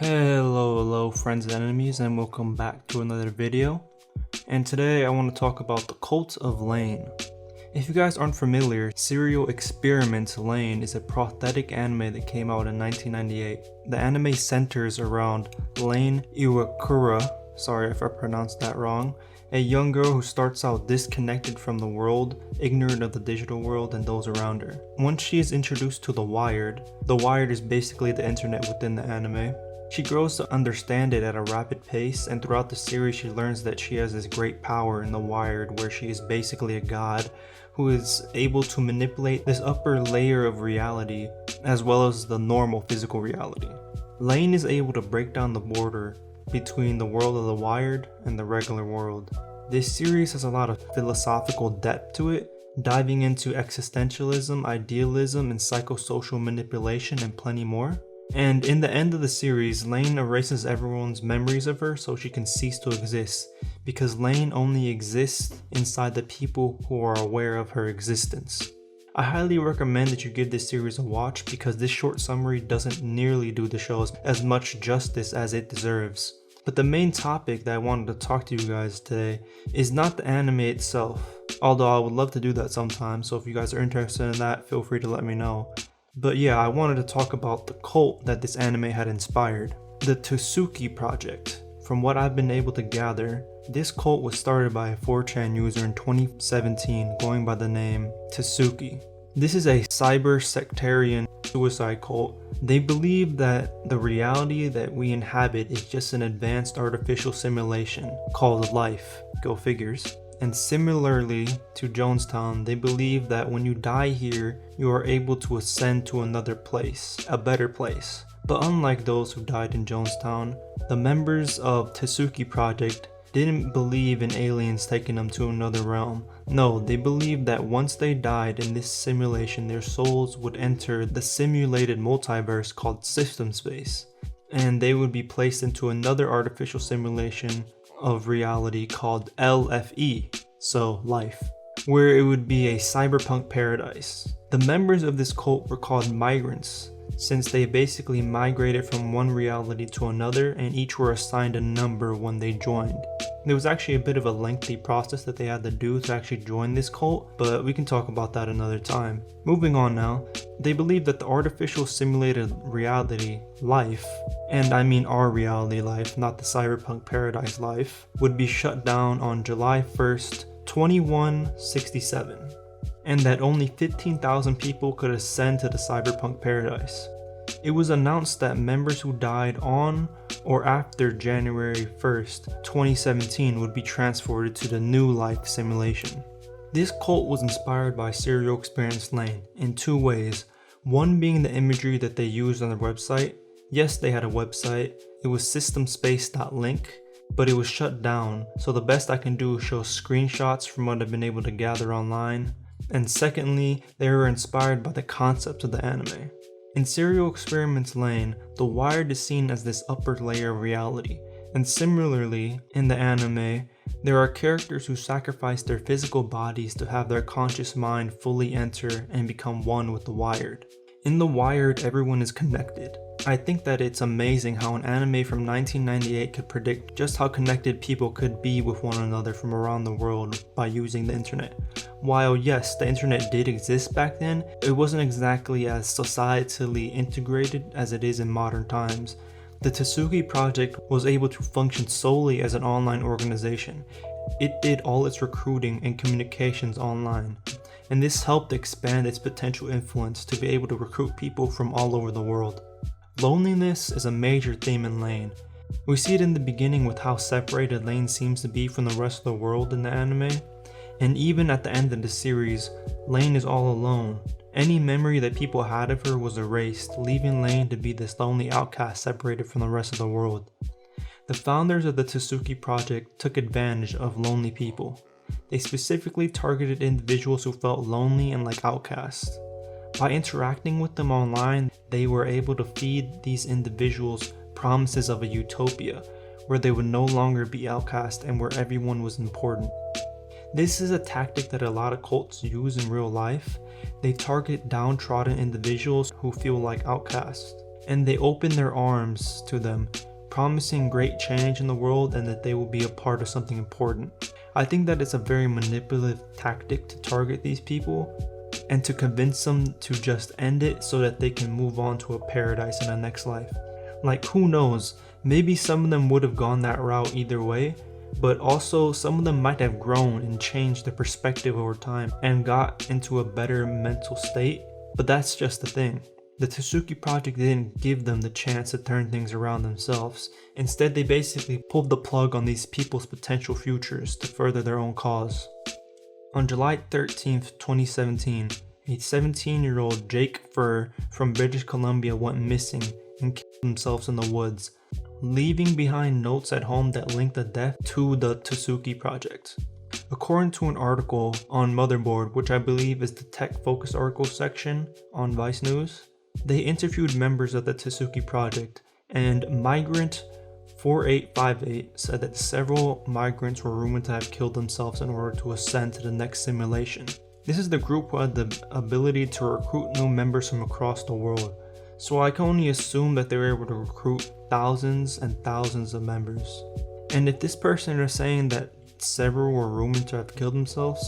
Hello friends and enemies, and welcome back to another video. And today I want to talk about the Cult of Lain. If you guys aren't familiar, Serial Experiments Lain is a prosthetic anime that came out in 1998. The anime centers around Lain Iwakura, sorry if I pronounced that wrong, a young girl who starts out disconnected from the world, ignorant of the digital world and those around her. Once she is introduced to the Wired is basically the internet within the anime. She grows to understand it at a rapid pace, and throughout the series she learns that she has this great power in the Wired where she is basically a god who is able to manipulate this upper layer of reality as well as the normal physical reality. Lain is able to break down the border between the world of the Wired and the regular world. This series has a lot of philosophical depth to it, diving into existentialism, idealism, and psychosocial manipulation and plenty more. And in the end of the series, Lain erases everyone's memories of her so she can cease to exist, because Lain only exists inside the people who are aware of her existence. I highly recommend that you give this series a watch because this short summary doesn't nearly do the show as much justice as it deserves. But the main topic that I wanted to talk to you guys today is not the anime itself, although I would love to do that sometime, so if you guys are interested in that, feel free to let me know. But yeah, I wanted to talk about the cult that this anime had inspired, the Tsuki Project. From what I've been able to gather, this cult was started by a 4chan user in 2017 going by the name Tsuki. This is a cyber sectarian suicide cult. They believe that the reality that we inhabit is just an advanced artificial simulation called life, go figures. And similarly to Jonestown, they believe that when you die here, you are able to ascend to another place, a better place. But unlike those who died in Jonestown, the members of Tsuki Project didn't believe in aliens taking them to another realm. No, they believed that once they died in this simulation, their souls would enter the simulated multiverse called System Space, and they would be placed into another artificial simulation of reality called LFE, so life, where it would be a cyberpunk paradise. The members of this cult were called migrants, since they basically migrated from one reality to another and each were assigned a number when they joined. There was actually a bit of a lengthy process that they had to do to actually join this cult, but we can talk about that another time. Moving on now, they believe that the artificial simulated reality, life, and I mean our reality life, not the cyberpunk paradise life, would be shut down on July 1st, 2167, and that only 15,000 people could ascend to the cyberpunk paradise. It was announced that members who died on or after January 1st, 2017 would be transported to the new life simulation. This cult was inspired by Serial Experiments Lain in two ways, one being the imagery that they used on their website. Yes, they had a website, it was systemspace.link, but it was shut down, so the best I can do is show screenshots from what I've been able to gather online. And secondly, they were inspired by the concept of the anime. In Serial Experiments Lain, the Wired is seen as this upper layer of reality, and similarly, in the anime, there are characters who sacrifice their physical bodies to have their conscious mind fully enter and become one with the Wired. In the Wired, everyone is connected. I think that it's amazing how an anime from 1998 could predict just how connected people could be with one another from around the world by using the internet. While yes, the internet did exist back then, it wasn't exactly as societally integrated as it is in modern times. The Tsuki Project was able to function solely as an online organization. It did all its recruiting and communications online, and this helped expand its potential influence to be able to recruit people from all over the world. Loneliness is a major theme in Lain. We see it in the beginning with how separated Lain seems to be from the rest of the world in the anime, and even at the end of the series, Lain is all alone. Any memory that people had of her was erased, leaving Lain to be this lonely outcast separated from the rest of the world. The founders of the Tsuki Project took advantage of lonely people. They specifically targeted individuals who felt lonely and like outcasts. By interacting with them online, they were able to feed these individuals promises of a utopia, where they would no longer be outcast and where everyone was important. This is a tactic that a lot of cults use in real life. They target downtrodden individuals who feel like outcasts. and they open their arms to them, promising great change in the world and that they will be a part of something important. I think that it's a very manipulative tactic to target these people and to convince them to just end it so that they can move on to a paradise in the next life. Like, who knows, maybe some of them would have gone that route either way, but also some of them might have grown and changed their perspective over time and got into a better mental state. But that's just the thing. The Tsuki Project didn't give them the chance to turn things around themselves. Instead, they basically pulled the plug on these people's potential futures to further their own cause. On July 13th, 2017, a 17-year-old Jake Furr from British Columbia went missing and killed themselves in the woods, leaving behind notes at home that linked the death to the Tsuki Project. According to an article on Motherboard, which I believe is the tech-focused article section on Vice News, they interviewed members of the Tsuki Project, and Migrant 4858 said that several migrants were rumored to have killed themselves in order to ascend to the next simulation. This is the group who had the ability to recruit new members from across the world, so I can only assume that they were able to recruit thousands and thousands of members. And if this person is saying that several were rumored to have killed themselves,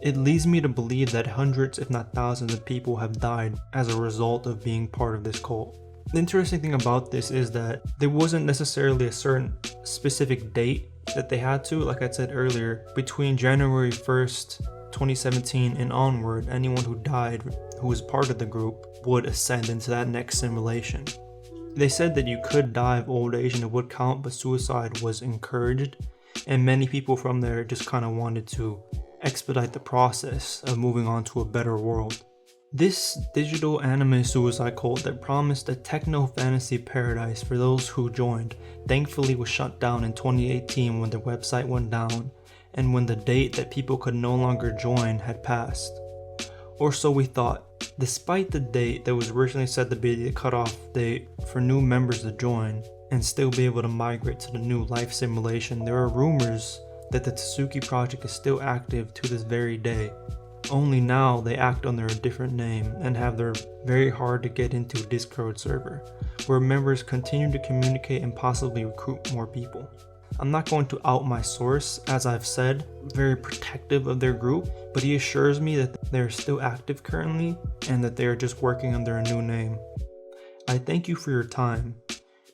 it leads me to believe that hundreds if not thousands of people have died as a result of being part of this cult. The interesting thing about this is that there wasn't necessarily a certain specific date that they had to. Like I said earlier, between January 1st, 2017 and onward, anyone who died who was part of the group would ascend into that next simulation. They said that you could die of old age and it would count, but suicide was encouraged, and many people from there just kind of wanted to expedite the process of moving on to a better world. This digital anime suicide cult that promised a techno-fantasy paradise for those who joined thankfully was shut down in 2018 when the website went down and when the date that people could no longer join had passed. Or so we thought. Despite the date that was originally said to be the cutoff date for new members to join and still be able to migrate to the new life simulation, there are rumors that the Tsuki Project is still active to this very day. Only now they act under a different name and have their very hard to get into Discord server, where members continue to communicate and possibly recruit more people. I'm not going to out my source, as I've said, very protective of their group, but he assures me that they're still active currently and that they are just working under a new name. I thank you for your time,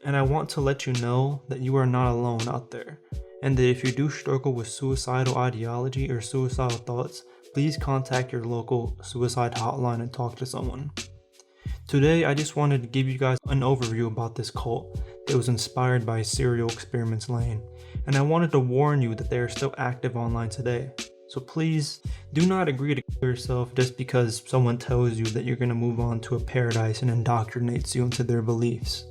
and I want to let you know that you are not alone out there, and that if you do struggle with suicidal ideology or suicidal thoughts, please contact your local suicide hotline and talk to someone. Today, I just wanted to give you guys an overview about this cult that was inspired by Serial Experiments Lain, and I wanted to warn you that they are still active online today. So please, do not agree to kill yourself just because someone tells you that you're going to move on to a paradise and indoctrinates you into their beliefs.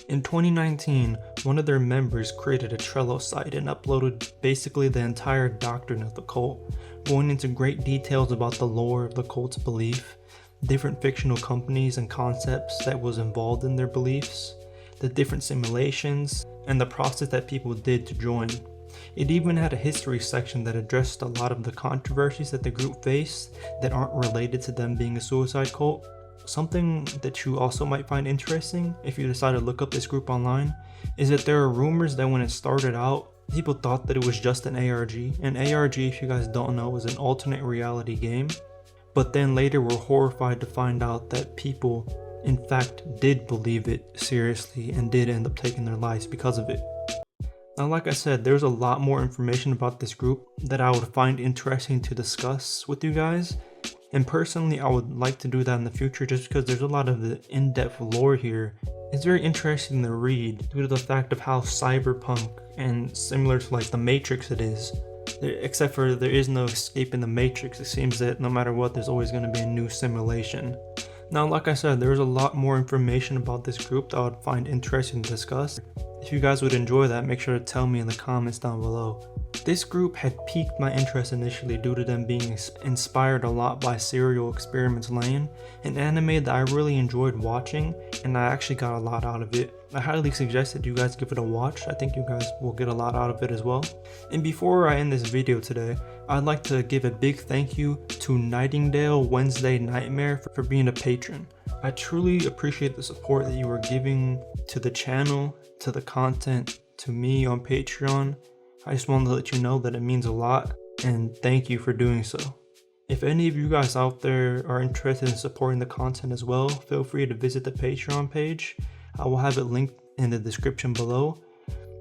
In 2019, one of their members created a Trello site and uploaded basically the entire doctrine of the cult, going into great details about the lore of the cult's belief, different fictional companies and concepts that was involved in their beliefs, the different simulations, and the process that people did to join. It even had a history section that addressed a lot of the controversies that the group faced that aren't related to them being a suicide cult. Something that you also might find interesting if you decide to look up this group online is that there are rumors that when it started out, people thought that it was just an ARG. An ARG, if you guys don't know, is an alternate reality game. But then later were horrified to find out that people, in fact, did believe it seriously and did end up taking their lives because of it. Now, like I said, there's a lot more information about this group that I would find interesting to discuss with you guys. And personally, I would like to do that in the future just because there's a lot of the in-depth lore here. It's very interesting to read due to the fact of how cyberpunk and similar to like the Matrix it is. Except for there is no escape in the Matrix. It seems that no matter what, there's always going to be a new simulation. Now, like I said, there's a lot more information about this group that I would find interesting to discuss. If you guys would enjoy that, make sure to tell me in the comments down below. This group had piqued my interest initially due to them being inspired a lot by Serial Experiments Lain, an anime that I really enjoyed watching and I actually got a lot out of it. I highly suggest that you guys give it a watch. I think you guys will get a lot out of it as well. And before I end this video today, I'd like to give a big thank you to Nightingale Wednesday Nightmare for being a patron. I truly appreciate the support that you are giving to the channel, to the content, to me on Patreon. I just wanted to let you know that it means a lot, and thank you for doing so. If any of you guys out there are interested in supporting the content as well, feel free to visit the Patreon page. I will have it linked in the description below.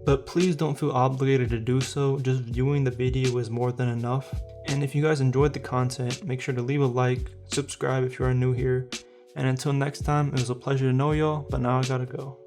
But please don't feel obligated to do so, just viewing the video is more than enough. And if you guys enjoyed the content, make sure to leave a like, subscribe if you are new here. And until next time, it was a pleasure to know y'all, but now I gotta go.